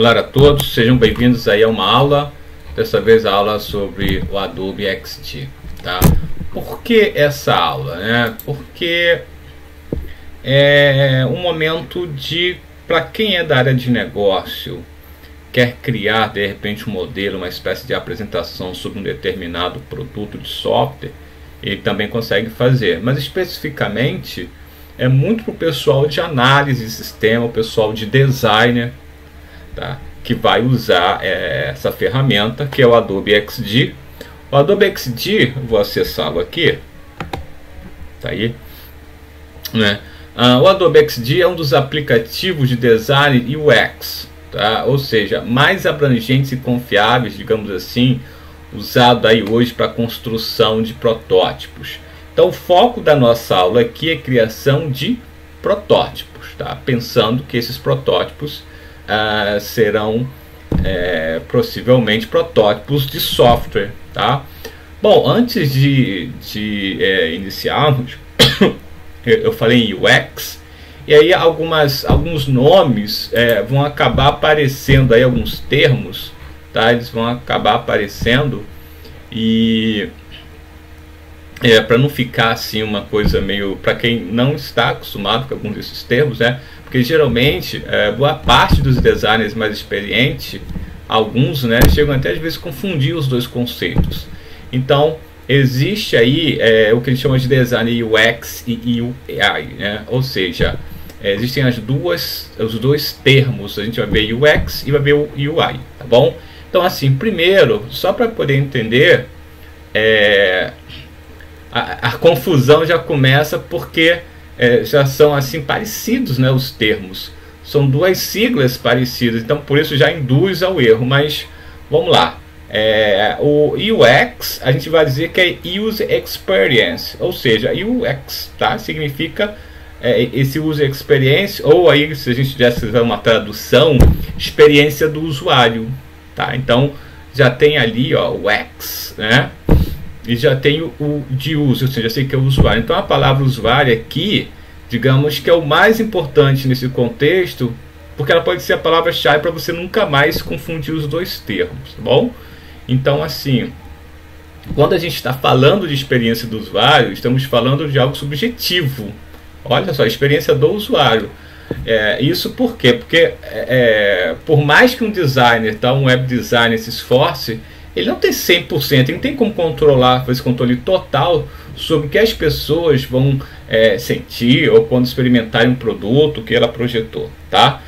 Olá a todos, sejam bem-vindos aí a uma aula, dessa vez a aula sobre o Adobe XD, tá? Por que essa aula, né? Porque é um momento para quem é da área de negócio, quer criar de repente um modelo, uma espécie de apresentação sobre um determinado produto de software, ele também consegue fazer, mas especificamente é muito para o pessoal de análise de sistema, o pessoal de designer, tá? Que vai usar essa ferramenta que é o Adobe XD. O Adobe XD, vou acessá-lo aqui, tá aí, né? O Adobe XD é um dos aplicativos de design UX, tá? Ou seja, mais abrangentes e confiáveis, digamos assim, usado aí hoje para construção de protótipos. Então o foco da nossa aula aqui é criação de protótipos, tá? Pensando que esses protótipos serão possivelmente protótipos de software, tá? Bom, antes de iniciarmos, eu falei em UX, e aí alguns nomes vão acabar aparecendo aí, alguns termos, tá? Eles vão acabar aparecendo e para não ficar assim uma coisa meio, para quem não está acostumado com alguns desses termos, né? Porque geralmente boa parte dos designers mais experientes, alguns, né, chegam até às vezes a confundir os dois conceitos. Então existe aí o que a gente chama de design UX e UI, né? Ou seja, existem os dois termos, a gente vai ver UX e vai ver o UI, tá bom? Então assim, primeiro, só para poder entender, a confusão já começa porque já são assim parecidos, né, os termos. São duas siglas parecidas, então por isso já induz ao erro. Mas vamos lá. O UX a gente vai dizer que é User Experience, ou seja, UX, tá? Significa esse User Experience, ou aí se a gente tivesse uma tradução, experiência do usuário, tá? Então já tem ali, ó, o X, né? E já tem o de uso, ou seja, já sei que é o usuário. Então a palavra usuário aqui, digamos que é o mais importante nesse contexto, porque ela pode ser a palavra-chave para você nunca mais confundir os dois termos, tá bom? Então assim, quando a gente está falando de experiência do usuário, estamos falando de algo subjetivo. Olha só, a experiência do usuário. Isso por quê? Porque por mais que um designer, tá, um web designer se esforce, ele não tem 100%, ele não tem como controlar, fazer esse controle total sobre o que as pessoas vão sentir ou quando experimentarem um produto que ela projetou, tá?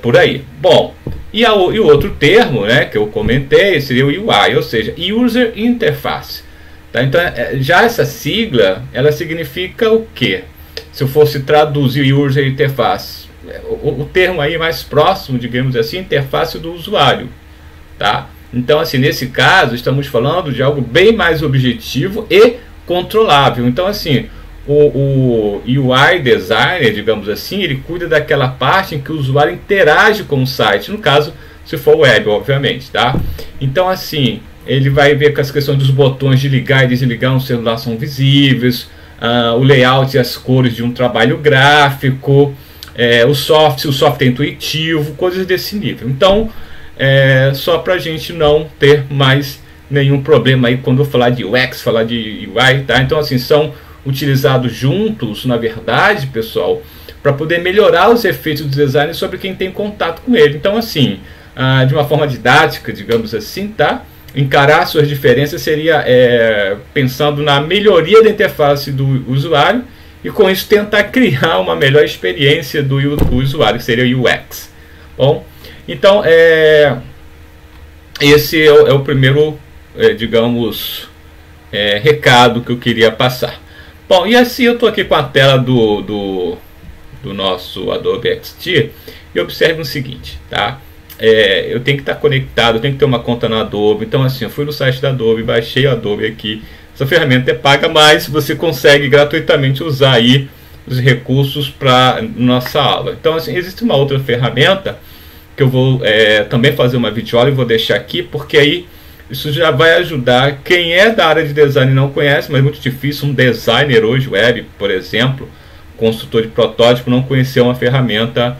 Por aí. Bom, e o outro termo, né, que eu comentei seria o UI, ou seja, User Interface, tá? Então, já essa sigla, ela significa o quê? Se eu fosse traduzir User Interface, o termo aí mais próximo, digamos assim, interface do usuário, tá? Então, assim, nesse caso, estamos falando de algo bem mais objetivo e controlável. Então, assim, o UI designer, digamos assim, ele cuida daquela parte em que o usuário interage com o site. No caso, se for web, obviamente, tá? Então, assim, ele vai ver que as questões dos botões de ligar e desligar um celular são visíveis, o layout e as cores de um trabalho gráfico, o software intuitivo, coisas desse nível. Então, só para a gente não ter mais nenhum problema aí quando eu falar de UX, falar de UI, tá? Então assim, são utilizados juntos, na verdade, pessoal, para poder melhorar os efeitos do design sobre quem tem contato com ele. Então assim, de uma forma didática, digamos assim, tá? Encarar suas diferenças seria pensando na melhoria da interface do usuário e com isso tentar criar uma melhor experiência do usuário, que seria o UX. Bom, então, esse é o primeiro, digamos, recado que eu queria passar. Bom, e assim eu estou aqui com a tela do nosso Adobe XD e observe o seguinte, tá? Eu tenho que estar conectado, eu tenho que ter uma conta na Adobe. Então assim, eu fui no site da Adobe, baixei o Adobe aqui. Essa ferramenta é paga, mas você consegue gratuitamente usar aí os recursos para nossa aula. Então assim, existe uma outra ferramenta que eu vou também fazer uma videoaula e vou deixar aqui, porque aí isso já vai ajudar quem é da área de design e não conhece, mas é muito difícil um designer hoje web, por exemplo, construtor de protótipo, não conhecer uma ferramenta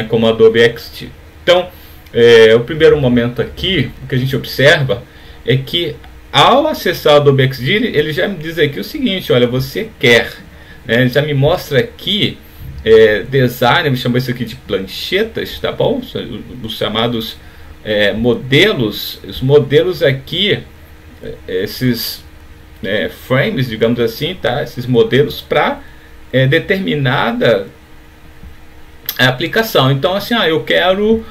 como a Adobe XD. Então o primeiro momento aqui, o que a gente observa é que ao acessar o Adobe XD, ele já me diz aqui o seguinte, olha, você quer, né, ele já me mostra aqui design, me chamou isso aqui de planchetas, tá bom? Os chamados modelos, os modelos aqui, esses frames, digamos assim, tá? Esses modelos para determinada aplicação. Então, assim, eu quero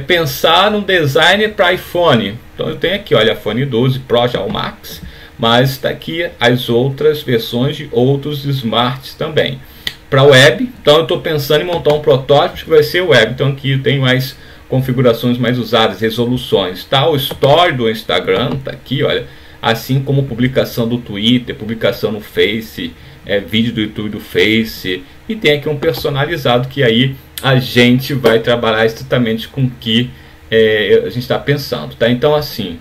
pensar num design para iPhone. Então, eu tenho aqui, olha, iPhone 12 Pro já o Max, mas está aqui as outras versões de outros smarts também. Para web, então eu estou pensando em montar um protótipo que vai ser web. Então, aqui eu tenho as configurações mais usadas, resoluções. Tá? O Story do Instagram está aqui, olha, assim como publicação do Twitter, publicação no Face, vídeo do YouTube do Face, e tem aqui um personalizado que aí a gente vai trabalhar estritamente com o que a gente está pensando, tá? Então, assim,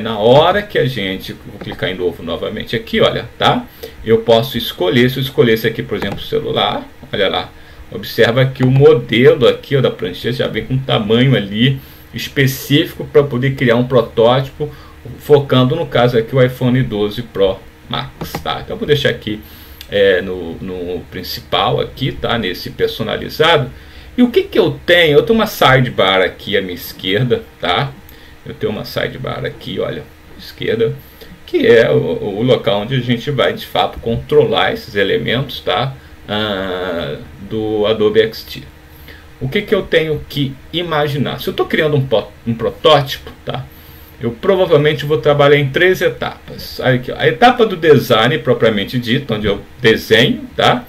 na hora que a gente, vou clicar em novo novamente aqui, olha, tá? Eu posso escolher, se eu escolhesse aqui, por exemplo, o celular, olha lá, observa que o modelo aqui, ó, da prancheta já vem com um tamanho ali específico para poder criar um protótipo, focando no caso aqui o iPhone 12 Pro Max, tá? Então, eu vou deixar aqui no principal aqui, tá? Nesse personalizado. E o que eu tenho? Eu tenho uma sidebar aqui à minha esquerda, tá? Eu tenho uma sidebar aqui, olha, à esquerda, que é o local onde a gente vai de fato controlar esses elementos, tá? Do Adobe XD. O que eu tenho que imaginar? Se eu estou criando um protótipo, tá? Eu provavelmente vou trabalhar em 3 etapas. Aqui, a etapa do design propriamente dito, onde eu desenho, tá?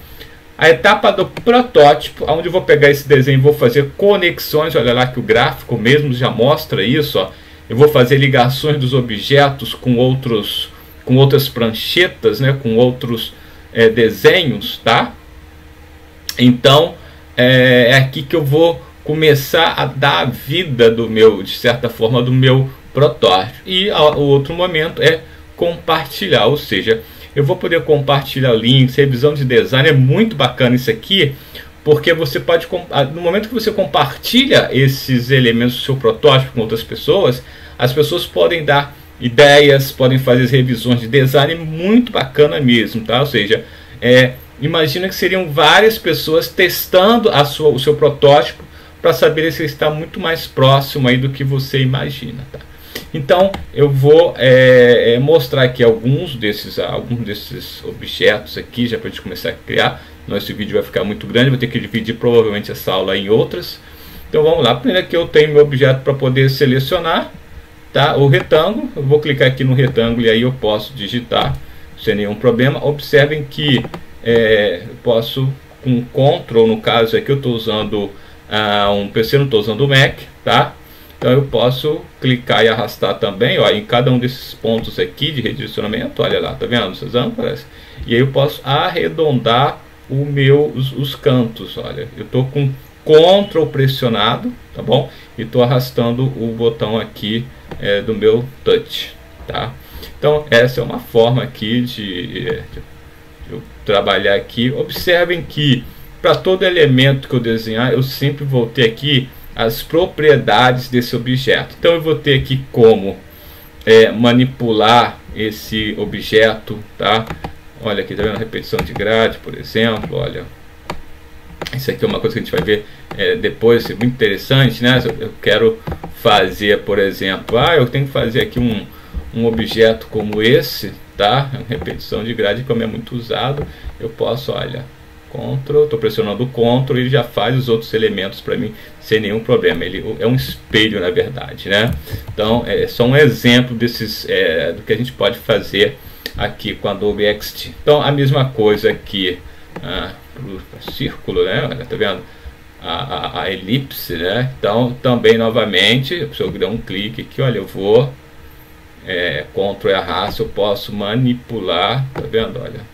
A etapa do protótipo, onde eu vou pegar esse desenho e vou fazer conexões. Olha lá que o gráfico mesmo já mostra isso, ó. Eu vou fazer ligações dos objetos com outras pranchetas, né? Com outros desenhos, tá? Então é aqui que eu vou começar a dar a vida do meu, de certa forma, do meu protótipo. E o outro momento é compartilhar, ou seja, eu vou poder compartilhar links, revisão de design. É muito bacana isso aqui, porque você pode, no momento que você compartilha esses elementos do seu protótipo com outras pessoas, as pessoas podem dar ideias, podem fazer revisões de design, muito bacana mesmo, tá? Ou seja, imagina que seriam várias pessoas testando o seu protótipo para saber se ele está muito mais próximo aí do que você imagina, tá? Então eu vou mostrar aqui alguns desses objetos aqui, já para a gente começar a criar. Nosso vídeo vai ficar muito grande, vou ter que dividir provavelmente essa aula em outras. Então vamos lá. Primeiro aqui eu tenho meu objeto para poder selecionar, tá? O retângulo. Eu vou clicar aqui no retângulo e aí eu posso digitar sem nenhum problema. Observem que eu posso com Ctrl, no caso aqui eu estou usando um PC, não estou usando o Mac, tá? Então eu posso clicar e arrastar também, ó, em cada um desses pontos aqui de redirecionamento, olha lá, tá vendo essas âncoras? E aí eu posso arredondar os cantos, olha, eu estou com Ctrl pressionado, tá bom? E estou arrastando o botão aqui do meu touch, tá? Então essa é uma forma aqui de eu trabalhar aqui. Observem que para todo elemento que eu desenhar, eu sempre vou ter aqui as propriedades desse objeto. Então eu vou ter aqui como manipular esse objeto, tá? Olha aqui, tá vendo? Repetição de grade, por exemplo, olha. Isso aqui é uma coisa que a gente vai ver depois, é muito interessante, né? Eu quero fazer, por exemplo, eu tenho que fazer aqui um objeto como esse, tá? Repetição de grade, como é muito usado, eu posso, olha, Ctrl, estou pressionando o Ctrl e ele já faz os outros elementos para mim sem nenhum problema. Ele é um espelho, na verdade, né? Então é só um exemplo desses do que a gente pode fazer aqui com a Adobe XD. Então a mesma coisa aqui para o círculo, né? Olha, tá vendo? A elipse, né? Então também novamente, se eu der um clique aqui, olha, eu vou Ctrl e arrasto, eu posso manipular, tá vendo? Olha,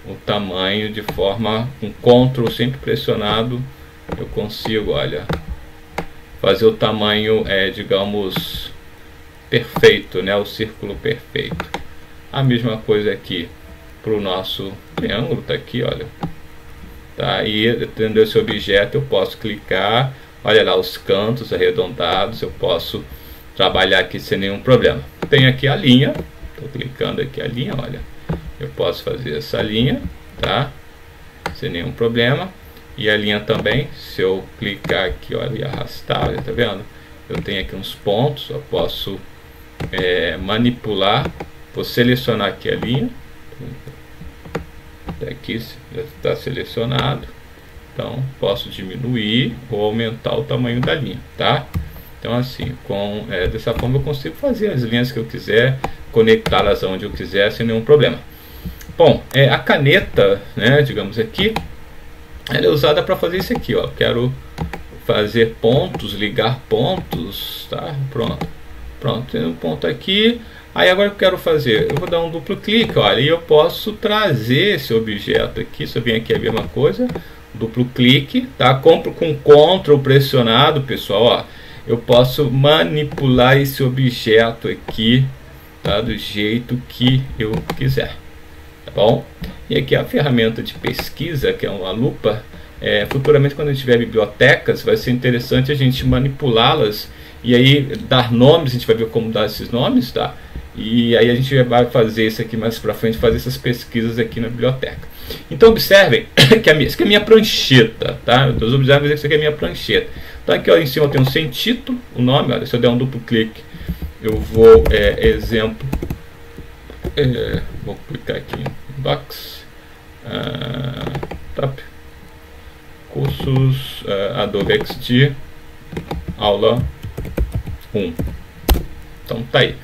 o tamanho de forma, com Ctrl sempre pressionado, eu consigo, olha, fazer o tamanho, digamos, perfeito, né? O círculo perfeito. A mesma coisa aqui para o nosso triângulo, tá aqui, olha, tá? E tendo esse objeto eu posso clicar, olha lá os cantos arredondados, eu posso trabalhar aqui sem nenhum problema. Tem aqui a linha, estou clicando aqui a linha, olha, eu posso fazer essa linha, tá? Sem nenhum problema. E a linha também, se eu clicar aqui, olha, e arrastar, olha, tá vendo? Eu tenho aqui uns pontos, eu posso manipular, vou selecionar aqui a linha, aqui já está selecionado, então posso diminuir ou aumentar o tamanho da linha, tá? Então assim, dessa forma eu consigo fazer as linhas que eu quiser, conectá-las aonde eu quiser sem nenhum problema. Bom, a caneta, né, digamos aqui, ela é usada para fazer isso aqui, ó. Quero fazer pontos, ligar pontos, tá? Pronto, tem um ponto aqui. Aí agora eu quero fazer, eu vou dar um duplo clique, olha, e eu posso trazer esse objeto aqui. Se eu vim aqui a mesma coisa, duplo clique, tá? Compro com Ctrl pressionado, pessoal, ó. Eu posso manipular esse objeto aqui, tá? Do jeito que eu quiser. Tá bom? E aqui a ferramenta de pesquisa, que é uma lupa. Futuramente, quando a gente tiver bibliotecas, vai ser interessante a gente manipulá-las e aí dar nomes. A gente vai ver como dar esses nomes, tá? E aí a gente vai fazer isso aqui mais para frente, fazer essas pesquisas aqui na biblioteca. Então observem que isso aqui é a minha prancheta, tá? Então observem que isso aqui é a minha prancheta. Então aqui, ó, em cima tem um sem título, o nome, olha, se eu der um duplo clique, eu vou, exemplo, vou clicar aqui em box, top, cursos, Adobe XD, aula 1. Então tá aí.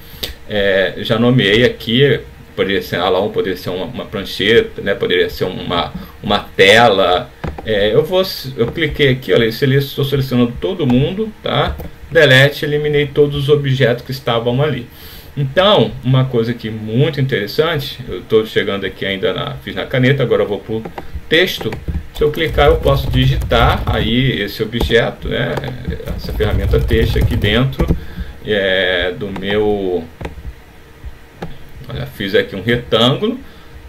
Já nomeei aqui, poderia ser aula 1, poderia ser uma prancheta, né? Poderia ser uma tela. Eu cliquei aqui, olha, estou selecionando todo mundo, tá? Delete, eliminei todos os objetos que estavam ali. Então, uma coisa aqui muito interessante, eu estou chegando aqui ainda fiz na caneta, agora eu vou para o texto. Se eu clicar, eu posso digitar aí esse objeto, né? Essa ferramenta texto aqui dentro do meu. Olha, fiz aqui um retângulo,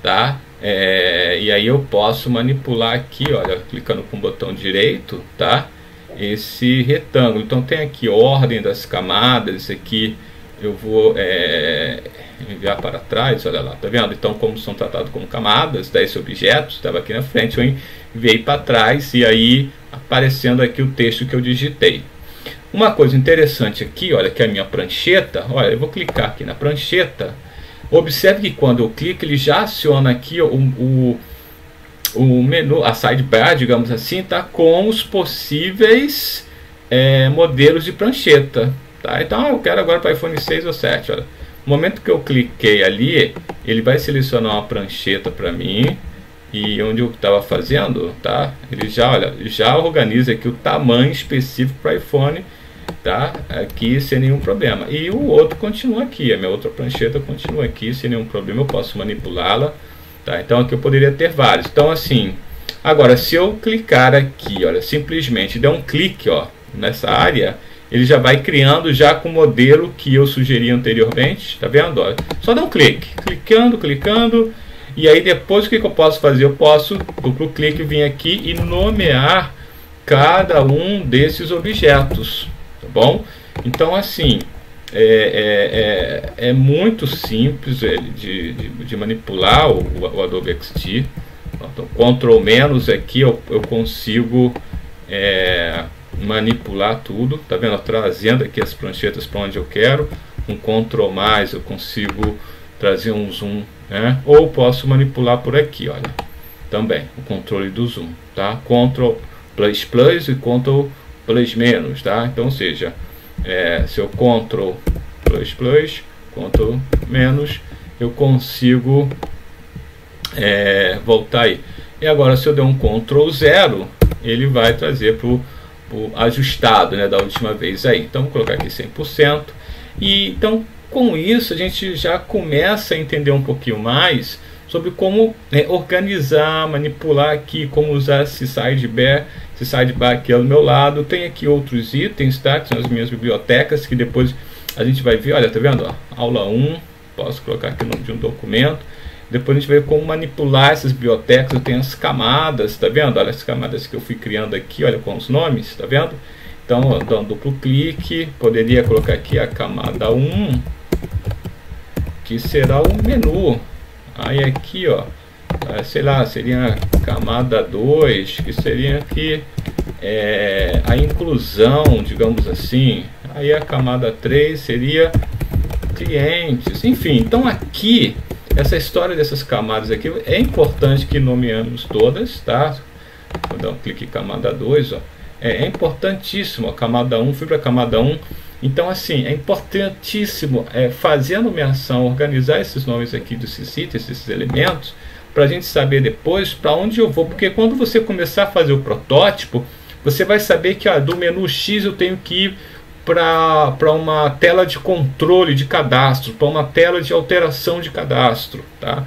tá? E aí eu posso manipular aqui, olha, clicando com o botão direito, tá? Esse retângulo. Então tem aqui ordem das camadas, isso aqui eu vou enviar para trás, olha lá, tá vendo? Então, como são tratados como camadas, esse objeto estava aqui na frente, eu enviei para trás e aí aparecendo aqui o texto que eu digitei. Uma coisa interessante aqui, olha, que é a minha prancheta, olha, eu vou clicar aqui na prancheta. Observe que quando eu clico, ele já aciona aqui o menu, a sidebar, digamos assim, tá, com os possíveis modelos de prancheta. Tá? Então eu quero agora para iPhone 6 ou 7. Olha. No momento que eu cliquei ali, ele vai selecionar uma prancheta para mim. E onde eu estava fazendo, tá? Ele já organiza aqui o tamanho específico para iPhone, tá? Aqui sem nenhum problema. E o outro continua aqui, a minha outra prancheta continua aqui sem nenhum problema, eu posso manipulá-la, tá? Então aqui eu poderia ter vários. Então assim, agora se eu clicar aqui, olha, simplesmente der um clique, ó, nessa área, ele já vai criando já com o modelo que eu sugeri anteriormente, tá vendo? Olha, só dá um clique, clicando. E aí depois o que eu posso fazer? Eu posso, duplo clique, vir aqui e nomear cada um desses objetos, tá bom? Então assim, é muito simples de manipular o Adobe XD. Então, Ctrl menos aqui eu consigo manipular tudo, tá vendo? Trazendo aqui as pranchetas para onde eu quero. Com Ctrl mais eu consigo trazer um zoom, né? Ou posso manipular por aqui, olha, também o controle do zoom, tá? Ctrl plus e Ctrl plus menos, tá? Então, ou seja, se eu Ctrl plus Ctrl menos, eu consigo voltar aí. E agora, se eu der um Ctrl 0, ele vai trazer para o ajustado, né, da última vez aí. Então, vou colocar aqui 100%. E então, com isso, a gente já começa a entender um pouquinho mais sobre como organizar, manipular aqui, como usar esse sidebar aqui ao meu lado. Tem aqui outros itens, tá? Que são as minhas bibliotecas, que depois a gente vai ver. Olha, tá vendo? Ó, aula 1, posso colocar aqui o nome de um documento. Depois a gente vai ver como manipular essas bibliotecas. Eu tenho as camadas, tá vendo? Olha as camadas que eu fui criando aqui, olha com os nomes, tá vendo? Então, dá um duplo clique, poderia colocar aqui a camada 1, que será o menu. Aí aqui, ó, sei lá, seria a camada 2, que seria aqui a inclusão, digamos assim. Aí a camada 3 seria clientes, enfim. Então aqui, essa história dessas camadas aqui, é importante que nomeamos todas, tá? Vou dar um clique em camada 2, ó. É importantíssimo, a camada 1, fui para a camada 1. Então assim, é importantíssimo fazer a nomeação, organizar esses nomes aqui desses itens, esses elementos, para a gente saber depois para onde eu vou, porque quando você começar a fazer o protótipo, você vai saber que do menu X eu tenho que ir para uma tela de controle de cadastro, para uma tela de alteração de cadastro, tá?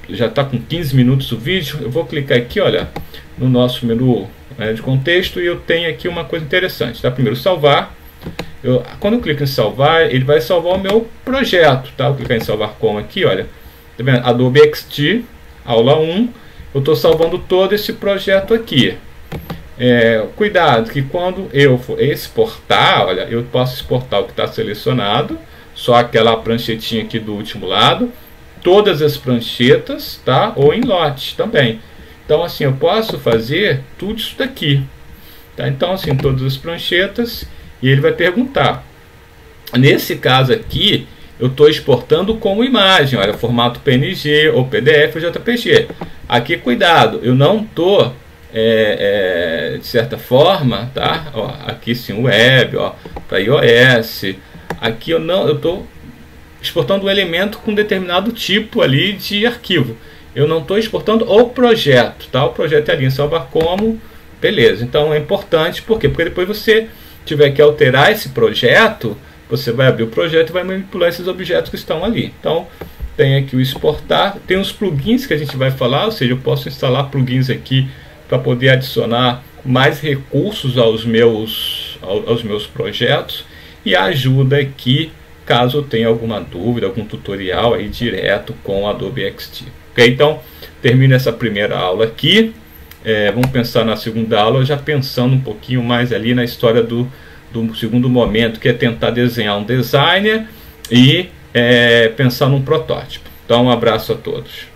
Já está com 15 minutos o vídeo, eu vou clicar aqui, olha, no nosso menu de contexto, e eu tenho aqui uma coisa interessante, tá? Primeiro salvar. Quando eu clico em salvar, ele vai salvar o meu projeto, tá? Eu clicar em salvar como aqui, olha, tá vendo? Adobe XD, aula 1, eu estou salvando todo esse projeto aqui. Cuidado que quando eu for exportar, olha, eu posso exportar o que está selecionado, só aquela pranchetinha aqui do último lado, todas as pranchetas, tá? Ou em lote também. Então assim, eu posso fazer tudo isso daqui, tá? Então assim, todas as pranchetas, e ele vai perguntar. Nesse caso aqui, eu estou exportando como imagem, olha, formato PNG ou PDF ou JPG. Aqui, cuidado, eu não estou de certa forma, tá? Ó, aqui sim, web, ó, para iOS. Aqui eu estou exportando um elemento com determinado tipo ali de arquivo. Eu não estou exportando o projeto, tá? O projeto é ali em salvar como, beleza. Então é importante, por quê? Porque depois você tiver que alterar esse projeto, você vai abrir o projeto e vai manipular esses objetos que estão ali. Então tem aqui o exportar, tem os plugins que a gente vai falar, ou seja, eu posso instalar plugins aqui para poder adicionar mais recursos aos meus projetos, e ajuda aqui caso eu tenha alguma dúvida, algum tutorial aí direto com Adobe XD. Ok? Então, termino essa primeira aula aqui. Vamos pensar na segunda aula, já pensando um pouquinho mais ali na história do segundo momento, que é tentar desenhar um designer e pensar num protótipo. Então, um abraço a todos.